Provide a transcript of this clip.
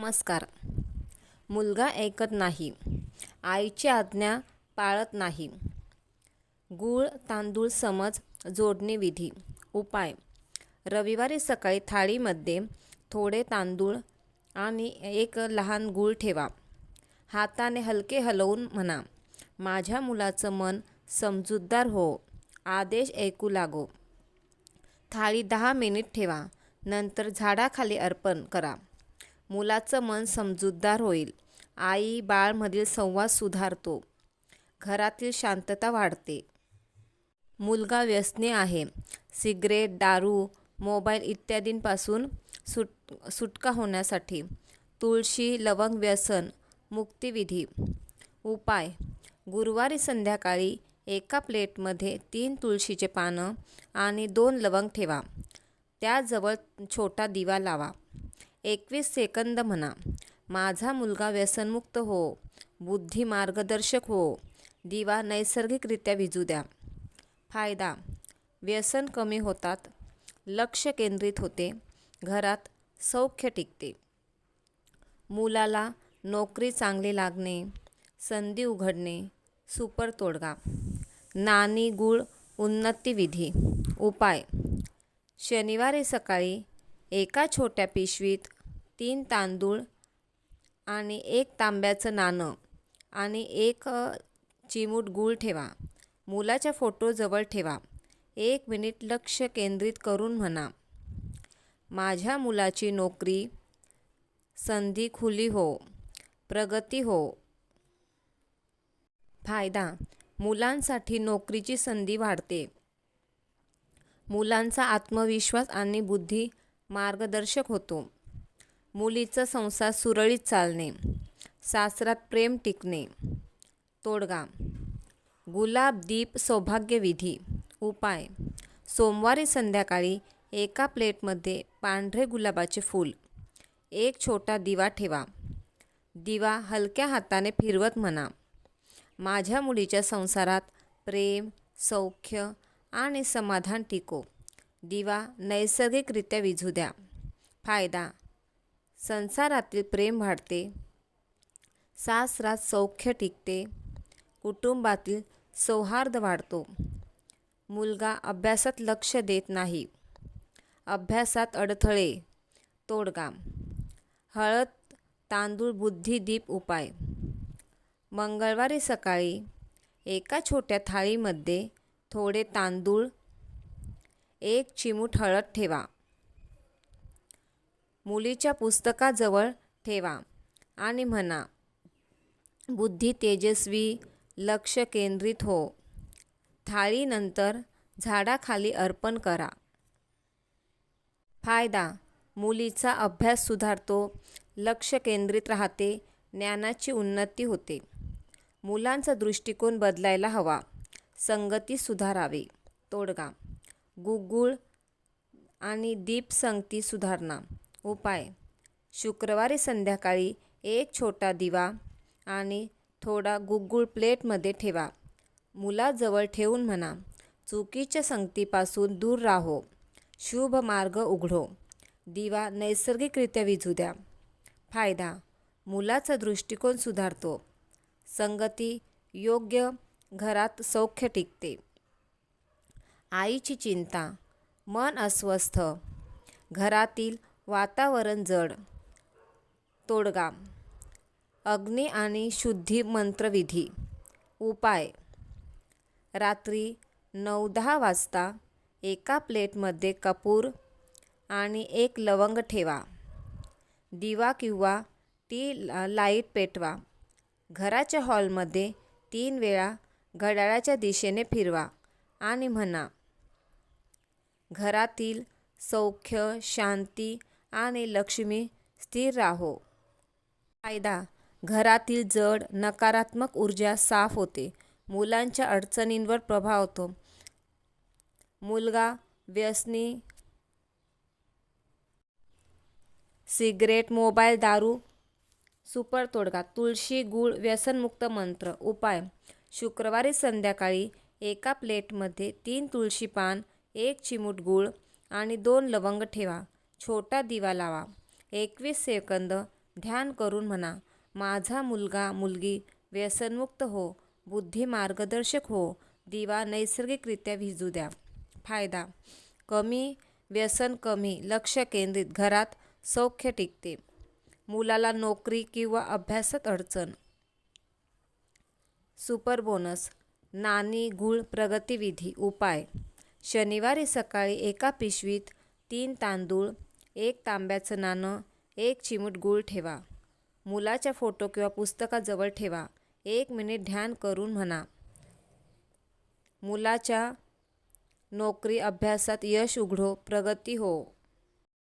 नमस्कार. मुलगा ऐकत नाही, आईची आज्ञा पाळत नाही. गूळ तांदूळ समज जोडणी विधी. उपाय: रविवारी सकाळी थाळीमध्ये थोडे तांदूळ आणि एक लहान गूळ ठेवा. हाताने हलके हलवून म्हणा, माझ्या मुलाचं मन समजूतदार हो, आदेश ऐकू लागो. थाळी 10 मिनिट ठेवा, नंतर झाडाखाली अर्पण करा. मुलाचं मन समजूतदार होईल. आई बाळमधील संवाद सुधारतो. घरातील शांतता वाढते. मुलगा व्यसनी आहे. सिगरेट, दारू, मोबाईल इत्यादींपासून सुटका होण्यासाठी तुळशी लवंग व्यसन मुक्ती विधी. उपाय: गुरुवारी संध्याकाळी एका प्लेटमध्ये 3 तुळशीचे पानं आणि 2 लवंग ठेवा. त्याजवळ छोटा दिवा लावा. 21 सेकंद म्हणा, माझा मुलगा व्यसनमुक्त हो, बुद्धी मार्गदर्शक हो. दिवा नैसर्गिकरित्या विझू द्या. फायदा: व्यसन कमी होतात, लक्ष केंद्रित होते, घरात सौख्य टिकते. मुलाला नोकरी चांगली लागणे, संधी उघडणे. सुपर तोडगा. नाणी गूळ उन्नती विधी. उपाय: शनिवारी सकाळी एका छोट्या पिशवीत 3 तांदूळ आणि 1 तांब्याचं नाणं आणि 1 चिमूट गूळ ठेवा. मुलाच्या फोटोजवळ ठेवा. 1 मिनिट लक्ष केंद्रित करून म्हणा, माझ्या मुलाची नोकरी संधी खुली हो, प्रगती हो. फायदा: मुलांसाठी नोकरीची संधी वाढते. मुलांचा आत्मविश्वास आणि बुद्धी मार्गदर्शक होतो. मुलीचा संसार सुरळीत चालणे, सासरात प्रेम टिकणे. तोडगा. गुलाब दीप सौभाग्य विधी. उपाय: सोमवारी संध्याकाळी एका प्लेटमध्ये पांढरे गुलाबाचे फूल, 1 छोटा दिवा ठेवा. दिवा हलक्या हाताने फिरवत म्हणा, माझ्या मुलीच्या संसारात प्रेम, सौख्य आणि समाधान टिको. दिवा नैसर्गिकरित्या विझू द्या. फायदा: संसारातील प्रेम वाढते, सासरात सौख्य टिकते, कुटुंबातील सौहार्द वाढतो. मुलगा अभ्यासात लक्ष देत नाही, अभ्यासात अडथळे. तोडगा. हळद तांदूळ बुद्धी दीप उपाय. मंगळवारी सकाळी एका छोट्या थाळीमध्ये थोडे तांदूळ, 1 चिमूट हळद ठेवा. मुलीच्या पुस्तकाजवळ ठेवा आणि म्हणा, बुद्धी तेजस्वी, लक्ष केंद्रित हो. थाळीनंतर झाडाखाली अर्पण करा. फायदा: मुलीचा अभ्यास सुधारतो, लक्ष केंद्रित राहते, ज्ञानाची उन्नती होते. मुलांचा दृष्टिकोन बदलायला हवा, संगती सुधारावी. तोडगा. गुगुळ आणि दीपसंगती सुधारणा. उपाय: शुक्रवारी संध्याकाळी 1 छोटा दिवा आणि थोडा गुगुळ प्लेटमध्ये ठेवा. मुलाजवळ ठेवून म्हणा, चुकीच्या संगतीपासून दूर राहो, शुभ मार्ग उघडो. दिवा नैसर्गिकरित्या विझू द्या. फायदा: मुलाचा दृष्टिकोन सुधारतो, संगती योग्य, घरात सौख्य टिकते. आईची चिंता, मन अस्वस्थ, घरातील वातावरण जड. तोडगा. अग्नी आणि शुद्धी मंत्रविधी. उपाय: रात्री 9-10 वाजता एका प्लेटमध्ये कपूर आणि 1 लवंग ठेवा. दिवा किंवा टी लाईट पेटवा. घराच्या हॉलमध्ये 3 वेळा घड्याळाच्या दिशेने फिरवा आणि म्हणा, घरातील सौख्य, शांती आणि लक्ष्मी स्थिर राहो. फायदा: घरातील जड नकारात्मक ऊर्जा साफ होते. मुलांच्या अडचणींवर प्रभाव होतो. मुलगा व्यसनी, सिगरेट, मोबाईल, दारू. सुपर तोडगा. तुळशी गूळ व्यसनमुक्त मंत्र. उपाय: शुक्रवारी संध्याकाळी एका प्लेटमध्ये 3 तुळशी पान, 1 चिमूट गूळ आणि 2 लवंग ठेवा. छोटा दिवा लावा. 21 सेकंद ध्यान करून म्हणा, माझा मुलगा मुलगी व्यसनमुक्त हो, बुद्धी मार्गदर्शक हो, दिवा नैसर्गिकरित्या विझू द्या. फायदा: कमी व्यसन, कमी लक्ष केंद्रित घरात सौख्य टिकते. मुलाला नोकरी किंवा अभ्यासात अडचण. सुपर बोनस: नाणी गूळ प्रगतिविधी. उपाय: शनिवारी सकाळी एका पिशवीत 3 तांदूळ, 1 तांब्याचं नाणं, 1 चिमूट गूळ ठेवा. मुलाच्या फोटो किंवा पुस्तकाजवळ ठेवा. 1 मिनिट ध्यान करून म्हणा, मुलाच्या नोकरी अभ्यासात यश उघडो, प्रगती हो.